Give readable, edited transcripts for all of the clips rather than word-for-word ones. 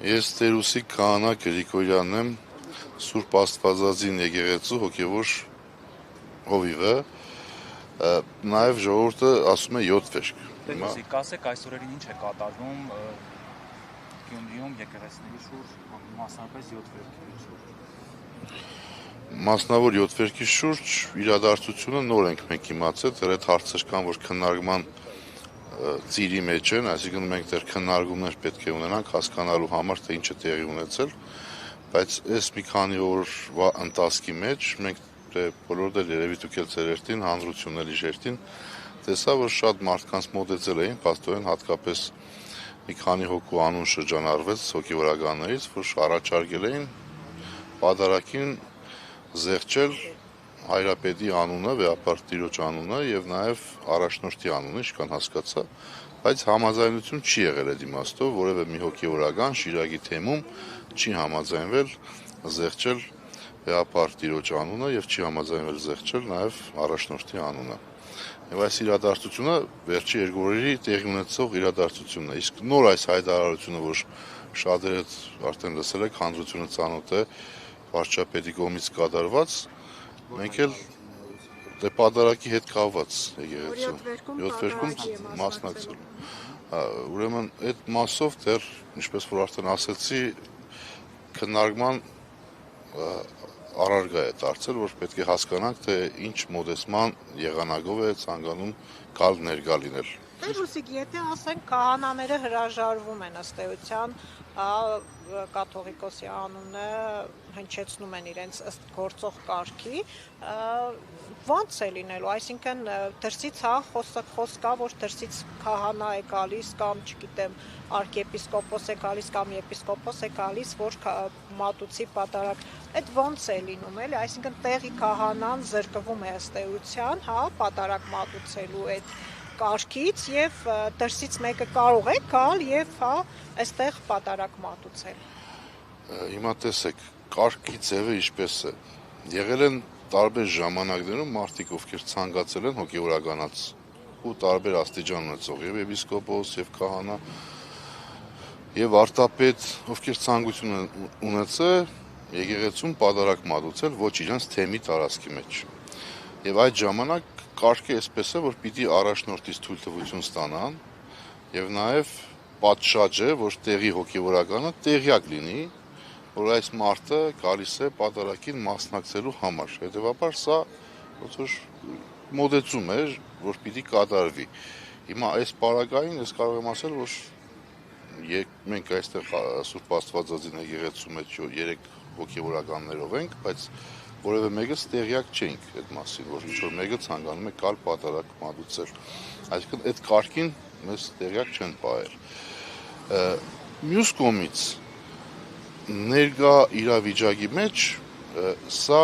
Ես Տերուսիկ Քահանա Գրիգորյանն եմ, Սուրբ Աստվածածին եկեղեցու հոգևոր հովիվը, նաև ժողովուրդը ասում է 7 վերք։ Տերուսիկ, ասեք այսօրերին ինչ է կատարվում Գյումրիում եկեղեցիների շուրջ, մասնավորապես 7 վերքի շուրջ։ Մասնավոր 7 վերքի շուրջ իրադարձությունը նոր ենք մենք իմացել, դեռ այդ հարցեր կան, որ քննարկման ծիրի մեջ են, այսինքն մենք դեռ քննարկումներ պետք է ունենանք հասկանալու համար, թե ինչ է տեղի ունեցել, բայց այս մի քանի օրվա ընթացքի մեջ մենք բոլորդ էլ երևի դուք էլ ձեր երթին, հանրությունն էլ իր երթին տեսա, որ շատ մարդկանց մոտեցել էին, փաստորեն հատկապես մի քանի հոգու անուն շրջանառվեց հոգևորականներից, որ առաջարկել էին պատարագին զեղչել Հայրապետի անունը, Վեհապարտ Տիրոջ անունը եւ նաեւ առաջնորդի անունը, ինչքան հասկացա, բայց համաձայնություն չի եղել այդ իմաստով, որևէ մի հոգևորական Շիրակի թեմում չի համաձայնվել զեղչել Վեհապարտ Տիրոջ անունը եւ չի համաձայնվել զեղչել նաեւ առաջնորդի անունը։ Եվ այս իրադարձությունը վերջի 2 օրերի տեղի ունեցող իրադարձությունն է։ Իսկ նոր այս հայտարարությունը, որ շատերը արդեն լսել եք, հանրությունը ծանոթ է վարչապետի կողմից կատարված, մենք էլ պատարագի հետ կապված եկեղեցու 7 վերքում մասնակցել։ Ուրեմն այդ մասով դեռ, ինչպես որ արդեն ասացի, քննարկման առարգա է դարձել, որ պետք է հասկանանք, թե ինչ մոտեցման եղանակով է ցանկանում գալ ներկա լինել։ Տերուսիկ, եթե ասենք քահանաները հրաժարվում են ըստ էության կաթողիկոսի անունը հնչեցնում են իրենց ըստ գործող կարգի, ո՞նց է լինելու, այսինքն դրսից խոսք կա, որ դրսից քահանա է գալիս կամ չգիտեմ arczepiskopos է գալիս կամ եպիսկոպոս է գալիս, որ մատուցի պատարագ, այդ ո՞նց է լինում, էլի, այսինքն տեղի քահանան զրկվում է ըստ էության, պատարագ մատուցելու այդ կարգից եւ դրսից մեկը կարող է գալ եւ այստեղ պատարագ մատուցել։ Հիմա տեսեք, կարգի ձևը ինչպես է։ Եղել են տարբեր ժամանակներում մարդիկ, ովքեր ցանկացել են հոգևորականաց ու տարբեր աստիճան ունեցող եւ եպիսկոպոս եւ քահանա եւ արտապետ, ովքեր ցանկություն են ունեցել եկեղեցում պատարագ մատուցել ոչ իրենց թեմի տարածքի մեջ։ Եվ այդ ժամանակ կարգը այսպես է, որ պիտի առաջնորդից թույլտվություն ստանան եւ նաեւ պատշաճ է, որ տեղի հոգևորականը տեղյակ լինի, որ այս մարդը գալիս է պատարագին մասնակցելու համար։ Հետևաբար սա ոնց որ մոդեցում է, որ պիտի կատարվի։ Հիմա այս պարագային ես կարող եմ ասել, որ մենք այստեղ Սուրբ Աստվածածին եկեղեցու մեջ 3 հոգևորականներով ենք, բայց որևէ մեկս տեղյակ չենք այդ մասին, որ ինչ-որ մեկը ցանկանում է գալ պատարագ մատուցել։ Այսինքն այդ կարգին մեզ տեղյակ չեն պահել։ Մյուս կողմից ներկա իրավիճակի մեջ սա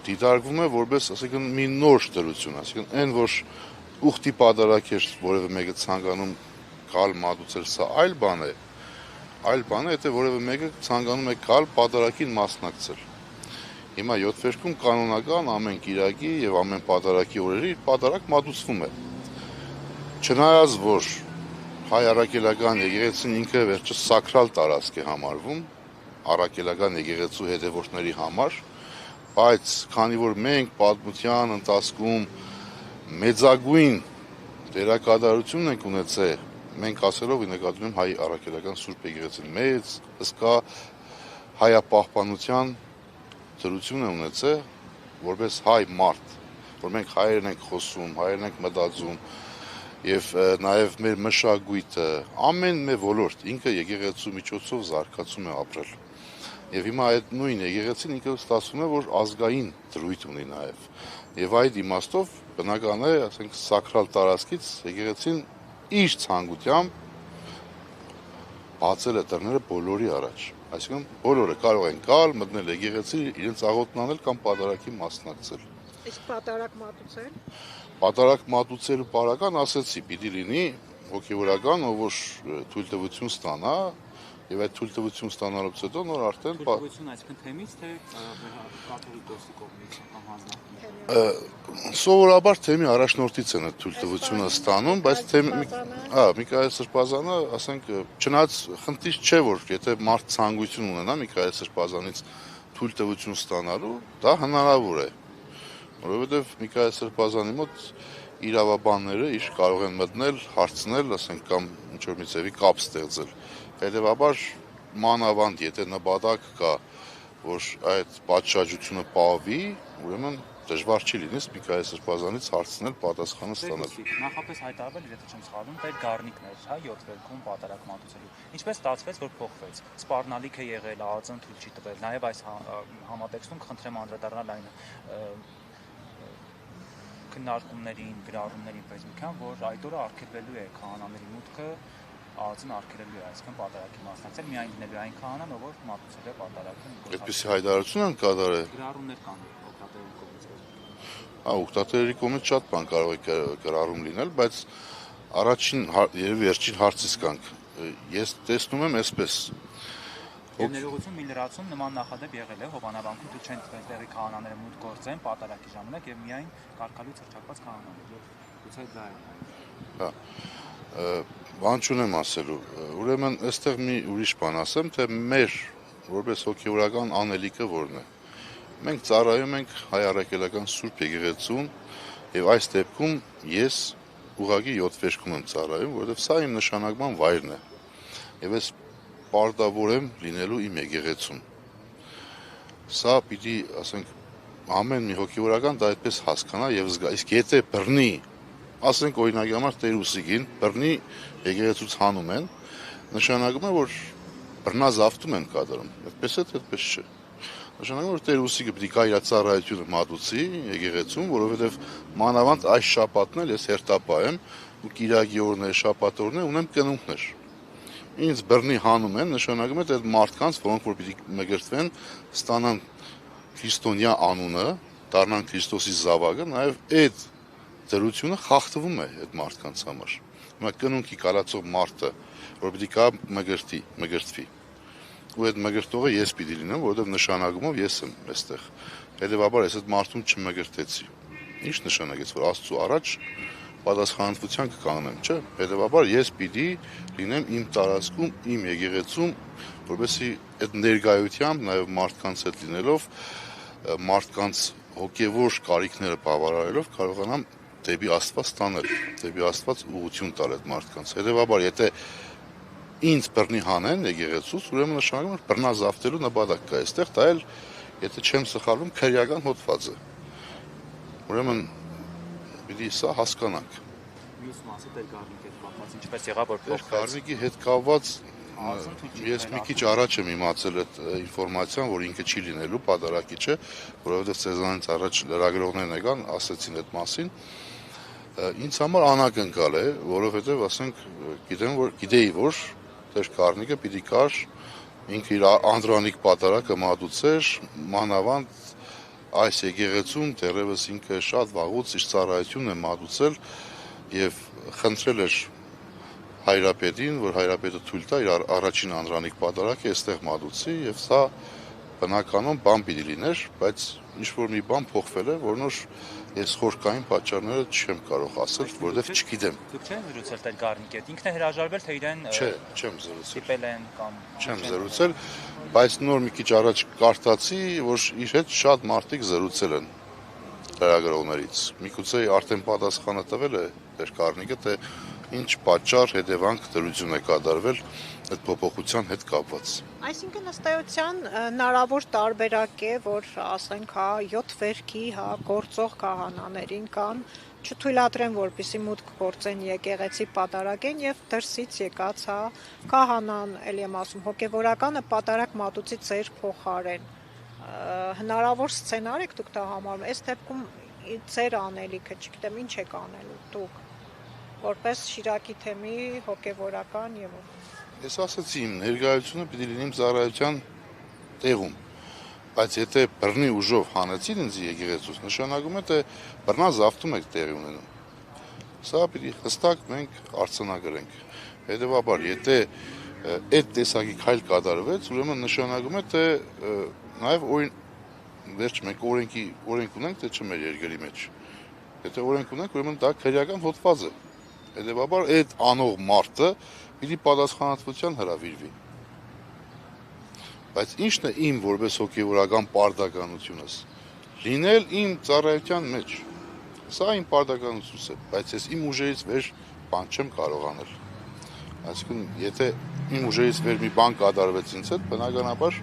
դիտարկվում է որպես, ասենք, մի նոր դրություն, այսինքն այն, որ ուխտի պատարագ էր որևէ մեկը ցանկանում գալ մատուցել, սա այլ բան է, եթե որևէ մեկը ցանկանում է գալ պատարագին մասնակցել։ Հիմա 7 վերքում կանոնական ամեն կիրակի եւ ամեն պատարագի օրերի պատարագ մատուցվում է։ Չնայած որ հայ առաքելական եկեղեցին ինքը վերջը սակրալ տարածք է համարվում առաքելական եկեղեցու հետևորդների համար, բայց քանի որ մենք պատմության ընթացքում մեծագույն դերակատարություն ենք ունեցել, մենք ասելով նկատում եմ հայ առաքելական Սուրբ եկեղեցին մեծ, հսկա հայապահպանության դրություն է ունեցել, որպես հայ մարդ, որ մենք հայերեն ենք խոսում, հայերեն ենք մտածում եւ նաեւ մեր մշակույթը, ամեն մի ոլորտ ինքը եկեղեցու միջոցով զարգացում է ապրել։ Եվ հիմա այդ նույն եկեղեցին ինքը ստացվում է, որ ազգային դրույթ ունի նաեւ։ Եվ այդ իմաստով բնական է, ասենք, սակրալ տարածքից եկեղեցին իր ցանկությամբ բացել է դռները բոլորի առաջ։ Այսինքն բոլորը կարող են գալ, մտնել եկեղեցի, իրենց աղոթն անել կամ պատարագի մասնակցել։ Իսկ պատարագ մատուցել։ Պատարագ մատուցելու պարագան ասեցի, պիտի լինի հոգևորական, ով որ թույլտվություն ստանա, Եվ այդ թույլտվություն ստանալուց հետո նոր արդեն Թույլտվություն այսինքն թեմից թե կաթողիկոսի կողմից կամ հանձնախմբից։ Սովորաբար թեմի առաջնորդից են այդ թույլտվությունը ստանում, բայց Միքայել Սրբազանը, ասենք, չնայած խնդիր չէ, որ եթե մարդ ցանկություն ունենա Միքայել Սրբազանից թույլտվություն ստանալու, դա հնարավոր է, որովհետև Միքայել Սրբազանի մոտ իրավաբանները իր կարող են մտնել, հարցնել, ասենք, կամ ինչ-որ մի ձևի կապ ստեղծել։ Հետևաբար մանավանդ եթե նպատակ կա, որ այդ պատշաճությունը պահվի, ուրեմն դժվար չի լինի Միքայել Սրբազանից հարցնել, պատասխանը ստանալ։ Նախապես հայտարարվել, եթե չեմ սխալվում, այդ գառնիկն էր, 7 վերքում պատարակ մատուցելու։ Ինչպես ստացվեց, որ փոխվեց։ Սպառնալիք է եղել, ԱԱԾ-ն թույլ չի տվել։ Նաև այս համատեքստում խնդրեմ անդրադառնալ այն քննարկումներին, գրառումներին պես մի քան, որ այդ օրը արգելվելու է քահանաների մուտքը, ԱԱԾ-ն արգելելու է, այսինքն պատարակի մասնակցել, միայն լինելու այն քահանան, ով մատուցել է պատարակը։ Այդպիսի հայտարարություն են կատարել։ Գրառումներ կան օգտատերերի կողմից։ Օգտատերերի կողմից շատ բան կարող է գրառում լինել, բայց առաջին եւ վերջին հարցից կանք։ Ես տեսնում եմ այսպես։ Եվ ներողություն մի լրացում նման նախադեպ եղել է Հովանավանքում, դու չեն տվել տեղի քահանաները մուտք գործեն պատարակի ժամանակ եւ միայն կարգալույց հրճակված քահանաներ։ Գուցե դա է։ Բան չունեմ ասելու։ Ուրեմն այստեղ մի ուրիշ բան ասեմ, թե մեր որպես հոգեորական անելիքը որն է։ Մենք ծառայում ենք հայ առաքելական Սուրբ Եկեղեցուն եւ այս դեպքում ես ուղղակի 7 վերքում եմ ծառայում, որովհետեւ սա իմ նշանակման վայրն է։ Եվ ես պարտավոր եմ լինելու իմ եկեղեցուն։ Սա պիտի, ասենք, ամեն մի հոգեորական դա այդպես հասկանա եւ զգա։ Իսկ եթե բռնի, ասենք օրինակի համար Տեր Ուսիգին բռնի եկեղեցուց հանում են, նշանակում է, որ բռնազավթում են կատարում։ Այդպես է, այդպես չէ։ Նշանակում է, որ Տեր Ուսիգը պիտի կա իր ծառայությունը մատուցի եկեղեցուն, որովհետեւ մանավանդ այս շաբաթն էլ ես հերթապահ եմ ու Կիրակի օրն է, շաբաթ օրն է, ունեմ կնունքներ։ Ինձ բռնի հանում են, նշանակում է այդ մարդկանց, որոնք որ պիտի մգրտվեն, ստանան քրիստոնյա անունը, դառնան Քրիստոսի զավակը, նաև այդ դրությունը խախտվում է այդ մարդկանց համար։ Հիմա կնունքի կարածող մարդը, որ պիտի կա մգրտվի։ Ու այդ մգրտողը ես պիտի լինեմ, որովհետև նշանակումով ես եմ այստեղ։ Հետևաբար ես այդ մարդուն չմգրտեցի։ Ինչ նշանակեց, որ Աստծո առաջ պատասխանատվության կկանգնեմ, չէ՞։ Հետևաբար ես պիտի լինեմ իմ տարածքում, իմ եկեղեցում, որովհետեւ այդ ներկայությամբ նաև մարդկանց հետ լինելով, մարդկանց հոգևոր կարիքները բավարարելով կարողանամ դեպի Աստված տանել, դեպի Աստված ուղղություն տալ այդ մարդկանց։ Հետևաբար եթե ինձ բռնի հանեն եկեղեցուց, ուրեմն նշանակում է բռնազավթելու նպատակ կա այստեղ, դա էլ եթե չեմ սխալվում քրեական հոդված է։ Ուրեմն պիտի սա հասկանանք։ Մյուս մասը դեր գառնիկի հետ կապված ինչպես եղավ որ փոխվեց։ Գառնիկի հետ կապված ես մի քիչ առաջ եմ իմացել այդ ինֆորմացիան, որ ինքը չի լինելու պատարակի չէ, որովհետև սեզոնից առաջ լրագրողներն եկան, ասացին այդ մասին։ Ինձ համար անակնկալ է, որովհետև ասենք գիտեի, որ Տեր Գառնիկը պիտի կար, ինքը իր անդրանիկ պատարակը մատուցեր, մանավանդ այս եկեղեցում դեռևս ինքը շատ վաղուց իր ծառայությունն է մատուցել եւ խնդրել էր հայրապետին, որ հայրապետը թույլ տա իր առաջին անդրանիկ պատարակը այստեղ մատուցի եւ սա բնականon բան պիտի լիներ, բայց ինչ որ մի բան փոխվել է, որոնց ես խորքային պատճառները չեմ կարող ասել, որովհետեւ չգիտեմ։ Դուք չեք զրուցել Տեր Գառնիկի հետ, ինքն է հրաժարվել, թե իրեն չեմ զրուցել։ Սիպել են կամ Չեմ զրուցել, բայց նոր մի քիչ առաջ կարդացի, որ իր հետ շատ մարդիկ զրուցել են լրագրողներից։ Միգուցե արդեն պատասխանը տվել է Տեր Գառնիկը, թե ինչ պատճառ հետևանք դրություն է կատարվել այդ փոփոխության հետ կապված։ Այսինքն ըստ էության հնարավոր տարբերակ է, որ ասենք 7 վերքի գործող քահանաներին կան չթույլատրեն, որպեսզի մուտք գործեն եկեղեցի պատարակեն եւ դրսից եկած քահանան, ելի եմ ասում, հոգեվորականը պատարակ մատուցի ձեր փոխարեն։ Հնարավոր սցենար եք դուք դա համարում։ Այս դեպքում ձեր անելիքը, չգիտեմ, ինչ եք անելու դուք, որպես Շիրակի թեմի հոգեվորական եւ Ես ասացի, իմ ներկայությունը պիտի լինի ծառայության տեղում, բայց եթե բռնի ուժով հանեցին ինձ եկեղեցուց, նշանակում է, թե բռնազավթում եք տեղի ունենում։ Սա պիտի հստակ մենք արձանագրենք։ Հետևաբար, եթե այդ տեսակի քայլ կատարվեց, ուրեմն նշանակում է, թե նաև վերջ մենք օրենք ունենք, թե չէ մեր երկրի մեջ։ Եթե օրենք ունենք, ուրեմն դա քրեական հոդված է։ Հետևաբար այդ անող մարդը պիտի պատասխանատվության հրավիրվի։ Բայց ի՞նչն է իմ որպես հոգևորական պարտականությունս։ Լինել իմ ծառայության մեջ։ Սա իմ պարտականությունս է, բայց ես իմ ուժերից վեր բան չեմ կարող անել։ Այսինքն, եթե իմ ուժերից վեր մի բան կատարվեց ինձ հետ, բնականաբար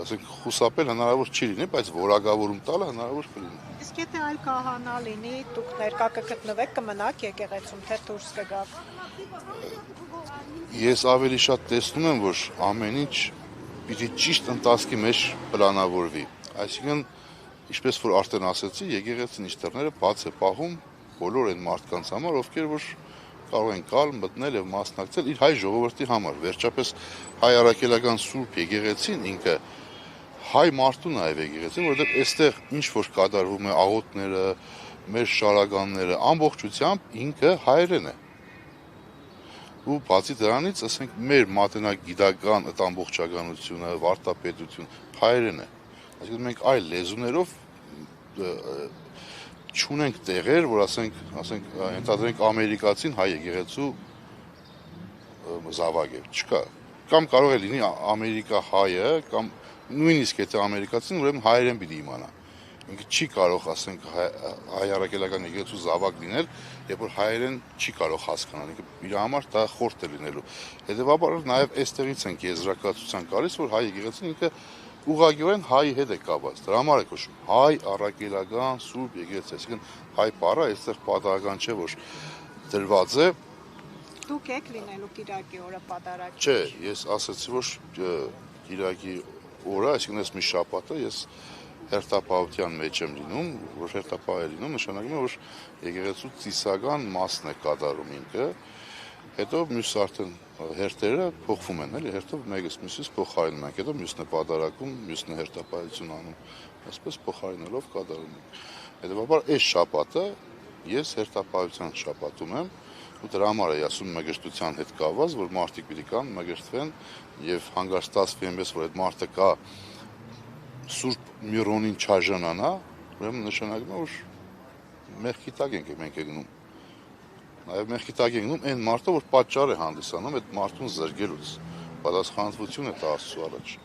ասենք խուսափել հնարավոր չի լինի, բայց որակավորում տալը հնարավոր կլինի։ Իսկ եթե այլ քահանա լինի, դուք ներկա կգտնվեք, կմնաք եկեղեցում, թե դուրս կգաք։ Ես ավելի շատ տեսնում եմ, որ ամեն ինչ պիտի ճիշտ ընթացքի մեջ պլանավորվի։ Այսինքն, ինչպես որ արդեն ասացի, եկեղեցին իր դռները բաց է պահում բոլոր այն մարդկանց համար, ովքեր որ կարող են գալ, մտնել եւ մասնակցել իր հայ ժողովրդի համար։ Վերջապես հայ առաքելական Սուրբ եկեղեցին ինքը հայ մարդու նաեւ եկեղեցին, որովհետեւ այստեղ ինչ որ կատարվում է աղոթները, մեր շարականները, ամբողջությամբ ինքը հայերեն է։ Ու բացի դրանից, ասենք, մեր մատենագիտական այդ ամբողջականությունը, վարդապետություն հայերեն է։ Այսինքն մենք այլ լեզուներով չունենք տեղեր, որ ասենք, ենթադրենք ամերիկացին հայ եկեղեցու զավակ է, չկա։ Կամ կարող է լինի Ամերիկա հայը, կամ նույնիսկ եթե ամերիկացին, ուրեմն հայերեն պիտի իմանա։ Ինքը չի կարող, ասենք, հայ առաքելական եկեղեցու զավակ լինել, երբ որ հայերեն չի կարող հասկանալ, ինքը իր համար դա խորտ է լինելու։ Հետևաբար նաև այստեղից ենք եզրակացության գալիս, որ հայ եկեղեցին ինքը ուղղակիորեն հայի հետ է կապված։ Դրա համար է կոչվում հայ առաքելական Սուրբ եկեղեցի, այսինքն հայ բառը այստեղ պատահական չէ, որ դրված է։ Դուք եք լինելու Կիրակի օրը պատարագ։ Չէ, ես ասացի, որ Կիրակի օրը, այսինքն այս մի շաբաթը ես հերթապահության մեջ եմ լինում, որ հերթապահ է լինում, նշանակում է, որ եկեղեցու ծիսական մասն է կատարում ինքը, հետո մյուս արդեն հերթերը փոխվում են, էլի, հերթով մեկս մյուսից փոխարինում ենք, հետո մյուսն է պատարագում, մյուսն է հերթապահություն անում, այսպես փոխարինելով կատարում ենք։ Հետևաբար այս շաբաթը ես հերթապահության շաբաթում եմ, ու դրա համար է ասում մգրտության հետ կապված, որ մարդիկ պիտի կան, մգրտվեն եւ հանգստացվի այնպես, որ այդ մարդը կա Սուրբ Միրոնին չաժանանա, ուրեմն նշանակում է, որ մեղքի տակ ենք մենք գնում։ Նաև մեղքի տակ ենք գնում այն մարդը, որ պատճառ է հանդիսանում այդ մարդուն զրկելուց։ Պատասխանատվություն է տա Աստծո առաջ։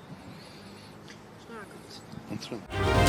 Շնորհակալություն։